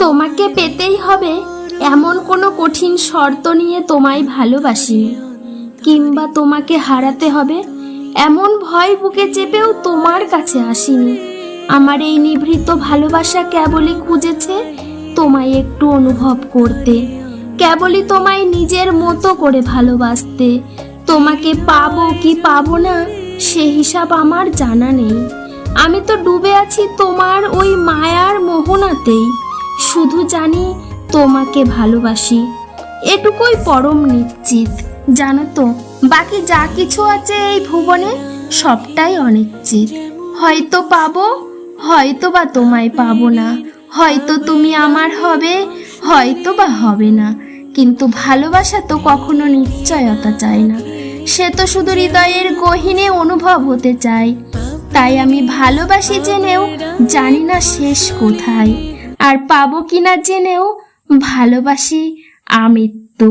তোমাকে পেতেই হবে এমন কোনো কঠিন শর্ত নিয়ে তোমায় ভালোবাসিনি, কিংবা তোমাকে হারাতে হবে এমন ভয় বুকে চেপেও তোমার কাছে আসিনি। আমার এই নিভৃত ভালোবাসা কেবলই খুঁজেছে তোমায় একটু অনুভব করতে, কেবলই তোমায় নিজের মতো করে ভালোবাসতে। তোমাকে পাবো কি পাবো না সে হিসাব আমার জানা নেই। আমি তো ডুবে আছি তোমার ওই মায়ার মোহনাতেই। শুধু জানি তোমাকে ভালোবাসি, এটুকুই পরম নিশ্চিত। জানো তো, বাকি যা কিছু আছে এই ভুবনে সবটাই অনিশ্চিত। হয়তো পাবো, হয়তো বা তোমায় পাবো না, হয়তো তুমি আমার হবে, হয়তো বা হবে না। কিন্তু ভালোবাসা তো কখনো নিশ্চয়তা চায় না, সে তো শুধু হৃদয়ের গহীনে অনুভব হতে চায়। তাই আমি ভালোবাসি জেনেও জানি না শেষ কোথায়, আর পাবো কিনা জেনেও ভালোবাসি আমৃত্যু।